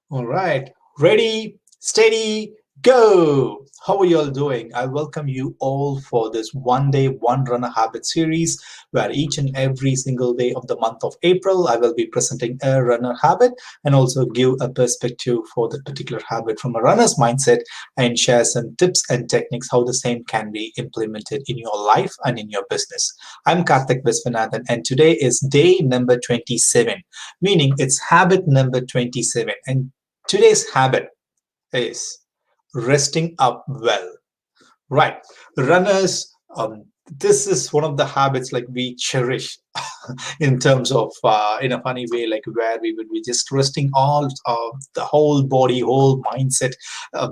All right, ready, steady, go. How are you all doing? I welcome you all for this one day, one runner habit series where each and every single day of the month of April, I will be presenting a runner habit and also give a perspective for that particular habit from a runner's mindset and share some tips and techniques how the same can be implemented in your life and in your business. I'm Karthik Viswanathan and today is day number 27, meaning it's habit number 27. And today's habit is resting up well. Right. Runners, this is one of the habits like we cherish in terms of, in a funny way, like where we would be just resting all the whole body, whole uh,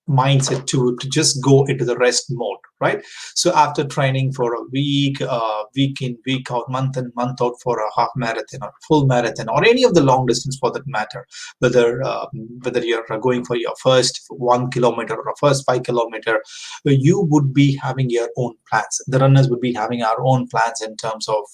mindset to just go into the rest mode, right? So after training for a week, week in, week out, month in, month out for a half marathon or full marathon or any of the long distance for that matter, whether you're going for your first 1 kilometer or a first 5 kilometer, you would be having your own plans. The runners would be having our own plans in terms of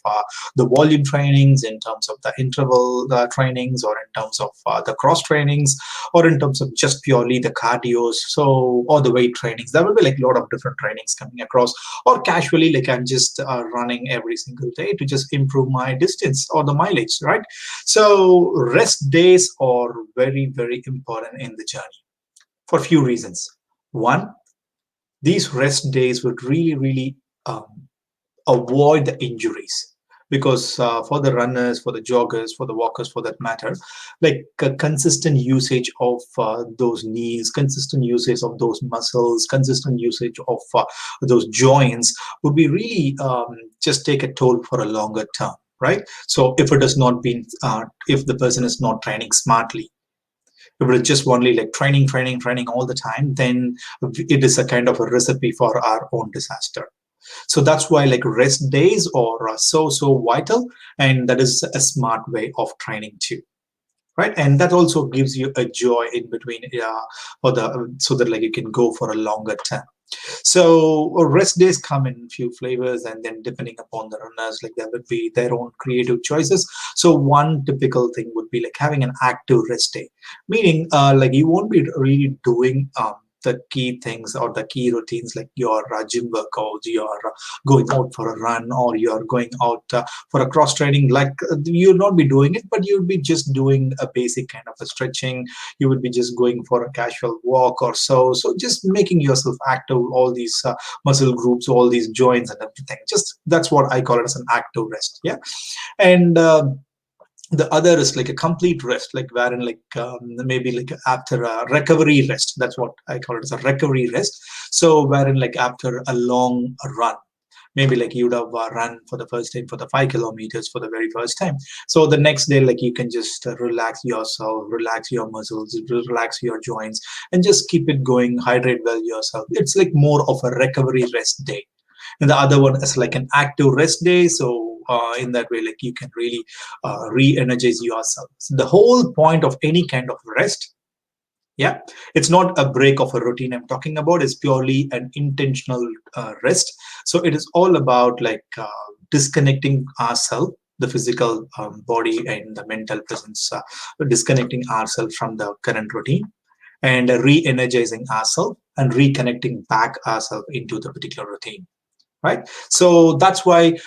the volume trainings, in terms of the interval trainings, or in terms of the cross trainings, or in terms of just purely the cardios, so or the weight trainings. There will be like a lot of different trainings coming across, or casually like I'm just running every single day to just improve my distance or the mileage, right? So rest days are very, very important in the journey for a few reasons. One, these rest days would really, really avoid the injuries, because for the runners, for the joggers, for the walkers for that matter, like a consistent usage of those knees, consistent usage of those muscles, consistent usage of those joints would be really just take a toll for a longer term, right? So if it has not been if the person is not training smartly, if it is just only like training all the time, then it is a kind of a recipe for our own disaster. So that's why like rest days are so vital, and that is a smart way of training too, right? And that also gives you a joy in between, for the so that like you can go for a longer term. So rest days come in few flavors, and then depending upon the runners, like there would be their own creative choices. So one typical thing would be like having an active rest day, meaning like you won't be really doing the key things or the key routines like your gym workouts, you're going out for a run, or you're going out for a cross training. Like you'll not be doing it, but you'll be just doing a basic kind of a stretching. You would be just going for a casual walk or so just making yourself active, all these muscle groups, all these joints and everything. Just that's what I call it as an active rest. Yeah. And the other is like a complete rest, like wherein like maybe like after a recovery rest. That's what I call it as a recovery rest. So wherein like after a long run, maybe like you would have run for the first time for the 5 kilometers for the very first time. So the next day, like you can just relax yourself, relax your muscles, relax your joints, and just keep it going, hydrate well yourself. It's like more of a recovery rest day, and the other one is like an active rest day. So in that way, like you can really re-energize yourself. So the whole point of any kind of rest, yeah, it's not a break of a routine I'm talking about. It's purely an intentional rest. So it is all about like disconnecting ourselves, the physical body and the mental presence, disconnecting ourselves from the current routine, and re-energizing ourselves and reconnecting back ourselves into the particular routine, right? So that's why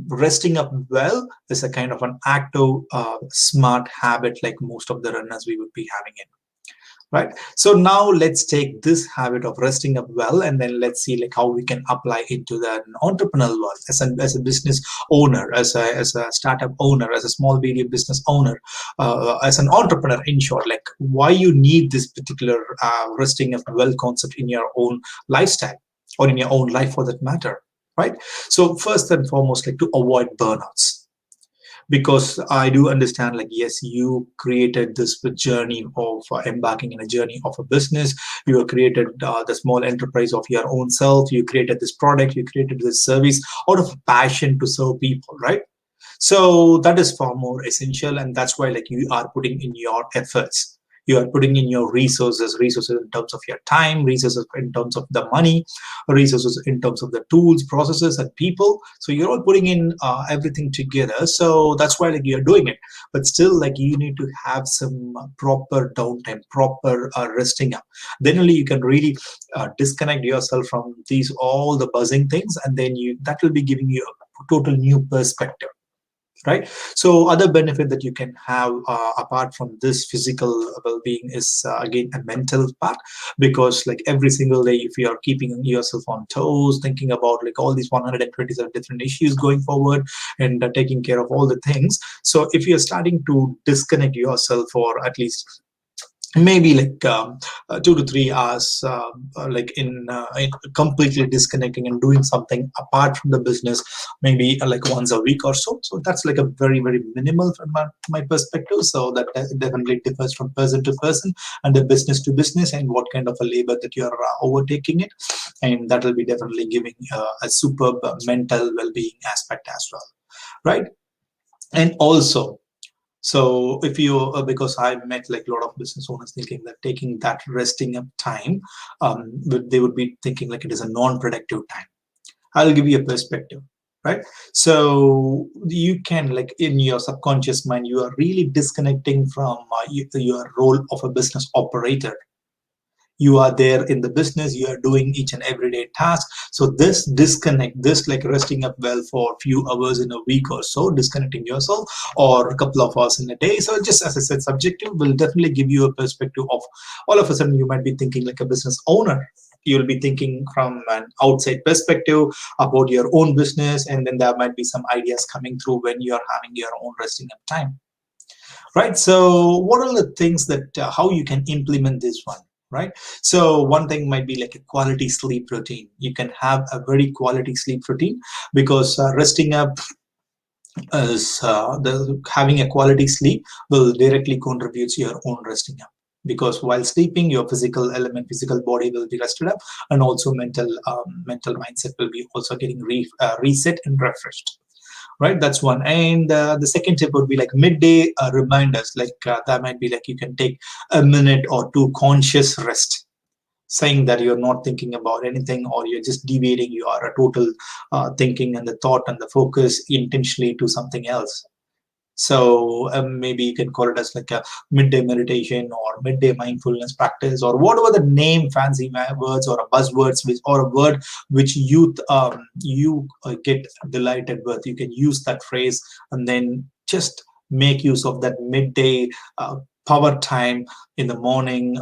resting up well is a kind of an active, smart habit, like most of the runners we would be having it, right? So now let's take this habit of resting up well, and then let's see like how we can apply into the entrepreneurial world as a business owner, as a startup owner, as a small medium business owner, as an entrepreneur. In short, like why you need this particular resting up well concept in your own lifestyle, or in your own life for that matter, right? So first and foremost, like to avoid burnouts, because I do understand, like, yes, you created this journey of embarking in a journey of a business. You have created the small enterprise of your own self. You created this product, you created this service out of passion to serve people, right? So that is far more essential, and that's why like you are putting in your efforts. You are putting in your resources in terms of your time, resources in terms of the money, resources in terms of the tools, processes, and people. So you're all putting in everything together. So that's why like you're doing it. But still, like you need to have some proper downtime, proper resting up. Then only you can really disconnect yourself from these all the buzzing things, and then you that will be giving you a total new perspective, right? So other benefit that you can have apart from this physical well-being is again a mental part, because like every single day if you are keeping yourself on toes, thinking about like all these 127 different issues going forward, and taking care of all the things. So if you're starting to disconnect yourself for at least maybe like 2 to 3 hours like in completely disconnecting and doing something apart from the business, maybe like once a week or so. So that's like a very minimal from my perspective. So that definitely differs from person to person and the business to business, and what kind of a labor that you're overtaking it, and that will be definitely giving a superb mental well-being aspect as well, right? And also, so if you, because I've met like a lot of business owners thinking that taking that resting up time, they would be thinking like it is a non-productive time. I'll give you a perspective, right? So you can like in your subconscious mind, you are really disconnecting from your role of a business operator. You are there in the business, you are doing each and everyday task. So this disconnect, this like resting up well for a few hours in a week or so, disconnecting yourself, or a couple of hours in a day, so just as I said, subjective, will definitely give you a perspective of all of a sudden you might be thinking like a business owner. You'll be thinking from an outside perspective about your own business, and then there might be some ideas coming through when you're having your own resting up time, right? So what are the things that how you can implement this one, right? So one thing might be like a quality sleep routine. You can have a very quality sleep routine, because resting up is the having a quality sleep will directly contribute to your own resting up, because while sleeping your physical element, physical body will be rested up, and also mental mindset will be also getting reset and refreshed, right? That's one. And the second tip would be like midday reminders, like that might be like you can take a minute or two conscious rest, saying that you're not thinking about anything, or you're just deviating your total thinking and the thought and the focus intentionally to something else. So maybe you can call it as like a midday meditation or midday mindfulness practice, or whatever the name, fancy words or a buzzwords, which or a word which you get delighted with. You can use that phrase, and then just make use of that midday power time in the morning,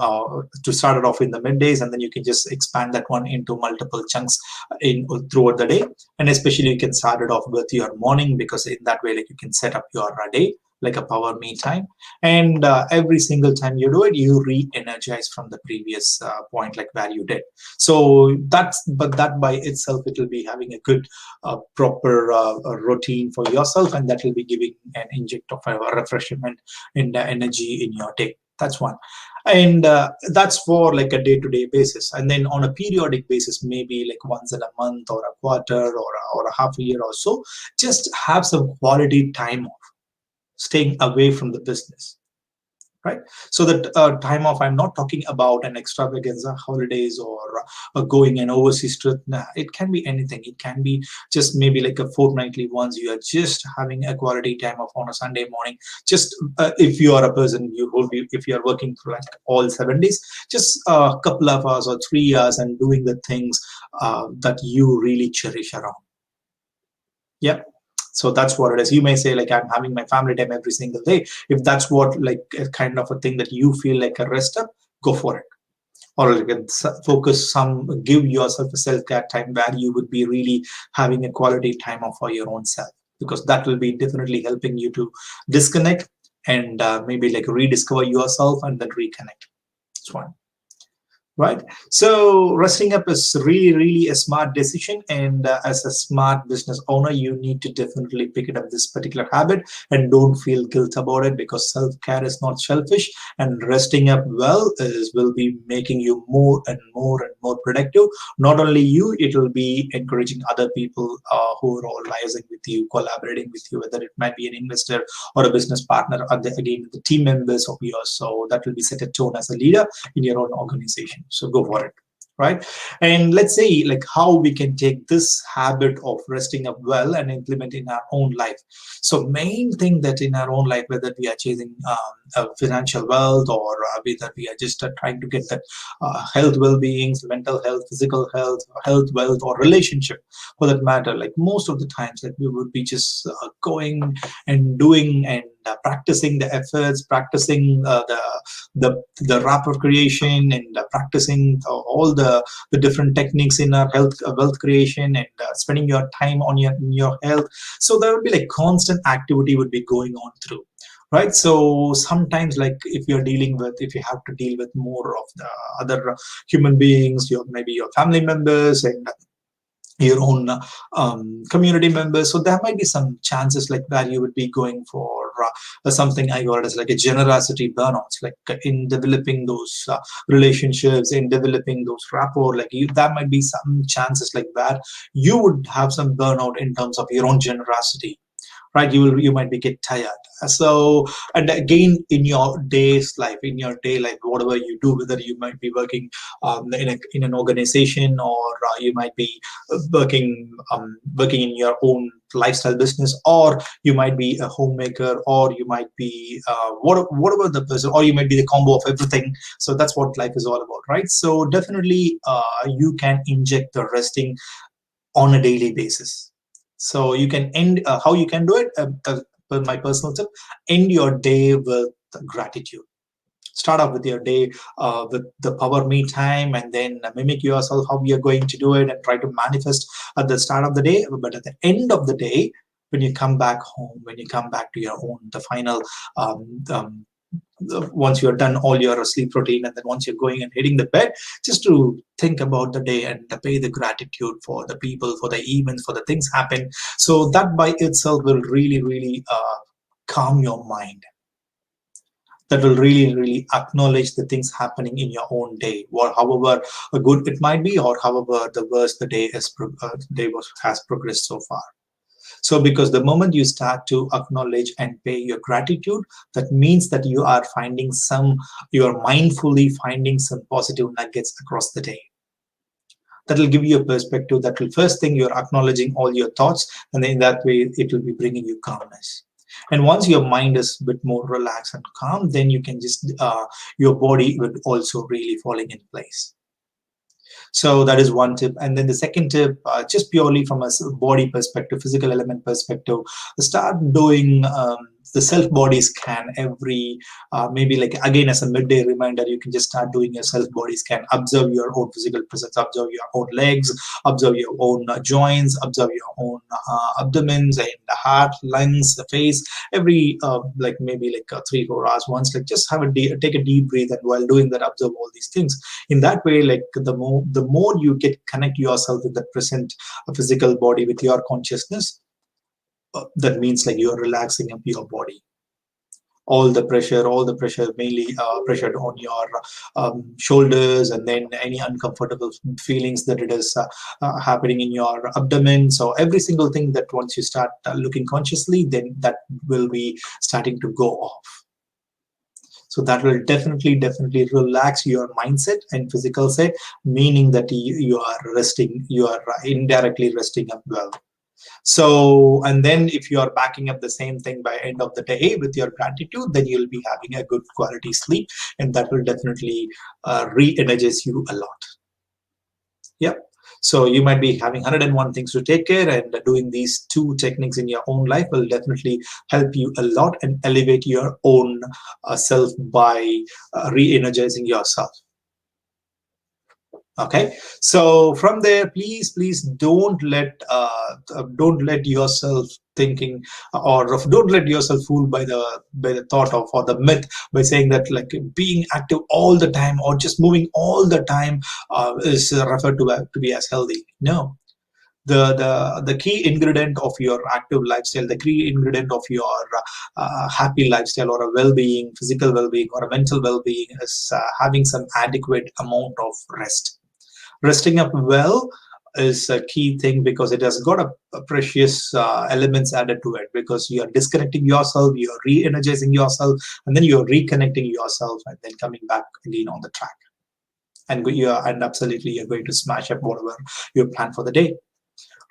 to start it off in the middays, and then you can just expand that one into multiple chunks in throughout the day. And especially you can start it off with your morning, because in that way like you can set up your day like a power me time, and every single time you do it you re-energize from the previous point like where you did. So that's, but that by itself it will be having a good proper routine for yourself, and that will be giving an inject of a refreshment in the energy in your day. That's one. And that's for like a day-to-day basis. And then on a periodic basis, maybe like once in a month or a quarter or a half a year or so, just have some quality time off, staying away from the business, right? So that time off, I'm not talking about an extravaganza holidays or going an overseas trip. Nah, it can be anything. It can be just maybe like a fortnightly once you are just having a quality time off on a Sunday morning. Just if you are a person, you will be, if you are working for like all 7 days, just a couple of hours or 3 hours and doing the things that you really cherish around. Yeah. So that's what it is. You may say like I'm having my family time every single day. If that's what like a kind of a thing that you feel like a rest up, go for it. Or you can focus some, give yourself a self-care time where you would be really having a quality time off for your own self, because that will be definitely helping you to disconnect and maybe like rediscover yourself and then reconnect. That's one. right? So resting up is really, really a smart decision, and as a smart business owner, you need to definitely pick it up this particular habit, and don't feel guilt about it, because self-care is not selfish, and resting up well is will be making you more and more and more productive. Not only you, it will be encouraging other people who are all liaising with you, collaborating with you, whether it might be an investor or a business partner, or again the team members of yours. So that will be set a tone as a leader in your own organization. So go for it, right? And let's say like how we can take this habit of resting up well and implement in our own life. So main thing that in our own life, whether we are chasing financial wealth, or whether we are just trying to get that health well-beings, mental health, physical health, health wealth, or relationship for that matter, like most of the times like we would be just going and doing and practicing the efforts, practicing the wrapper creation, and practicing all the different techniques in our health wealth creation, and spending your time on your health. So there would be like constant activity would be going on through, right? So sometimes like if you have to deal with more of the other human beings, your maybe your family members, and your own community members. So there might be some chances like where you would be going for something I call it as like a generosity burnouts, like in developing those relationships, in developing those rapport, like there might be some chances like where you would have some burnout in terms of your own generosity, right? You might be get tired. So, and again, in your day's life, in your day life, whatever you do, whether you might be working in an organization, or you might be working in your own lifestyle business, or you might be a homemaker, or you might be whatever the person, or you might be the combo of everything. So that's what life is all about, right? So definitely you can inject the resting on a daily basis. So you can end how you can do it. My personal tip: end your day with gratitude. Start off with your day with the power me time, and then mimic yourself how you're going to do it, and try to manifest at the start of the day. But at the end of the day, when you come back home, when you come back to your own, the final once you're done all your sleep routine, and then once you're going and hitting the bed, just to think about the day and to pay the gratitude for the people, for the events, for the things happen. So that by itself will really, really calm your mind. That will really, really acknowledge the things happening in your own day, or however good it might be, or however the worst the day is has progressed so far. So, because the moment you start to acknowledge and pay your gratitude, that means that you are mindfully finding some positive nuggets across the day. That will give you a perspective. That will first thing you're acknowledging all your thoughts, and then in that way it will be bringing you calmness. And once your mind is a bit more relaxed and calm, then you can just your body would also really falling in place. So that is one tip. And then the second tip, just purely from a body perspective, physical element perspective, start doing the self body scan every maybe like again as a midday reminder. You can just start doing your self body scan. Observe your own physical presence. Observe your own legs. Observe your own joints. Observe your own abdomens and the heart, lungs, the face. Every like maybe like 3 4 hours once. Like just have take a deep breath, and while doing that, observe all these things. In that way, like the more you get connect yourself with the present physical body, with your consciousness, that means like you're relaxing up your body. All the pressure mainly pressured on your shoulders, and then any uncomfortable feelings that it is happening in your abdomen. So every single thing that once you start looking consciously, then that will be starting to go off. So that will definitely relax your mindset and physical set, meaning that you are resting, you are indirectly resting up well. So, and then if you are backing up the same thing by end of the day with your gratitude, then you'll be having a good quality sleep, and that will definitely re-energize you a lot. Yep. So you might be having 101 things to take care, and doing these two techniques in your own life will definitely help you a lot and elevate your own self by re-energizing yourself. Okay, so from there, please don't let yourself thinking, or don't let yourself fooled by the thought of, or the myth, by saying that like being active all the time or just moving all the time is referred to be as healthy. No, the key ingredient of your active lifestyle, the key ingredient of your happy lifestyle, or a well-being, physical well-being or a mental well-being, is having some adequate amount of rest. Resting up well is a key thing, because it has got a precious elements added to it, because you are disconnecting yourself, you are re-energizing yourself, and then you are reconnecting yourself, and then coming back again on the track. And and absolutely you're going to smash up whatever you plan for the day.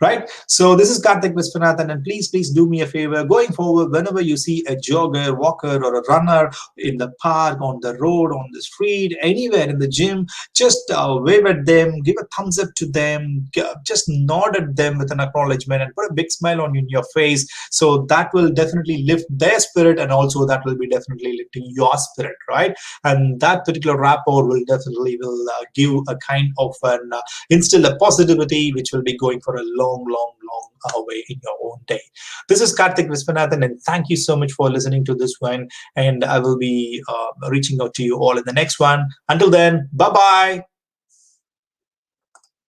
Right? So this is Karthik Viswanathan, and please do me a favor. Going forward, whenever you see a jogger, walker, or a runner in the park, on the road, on the street, anywhere in the gym, just wave at them, give a thumbs up to them, just nod at them with an acknowledgement, and put a big smile on your face. So that will definitely lift their spirit, and also that will be definitely lifting your spirit, right? And that particular rapport will definitely will give a kind of an instill a positivity which will be going for a long way in your own day. This is Karthik Viswanathan, and thank you so much for listening to this one. And I will be reaching out to you all in the next one. Until then, bye bye.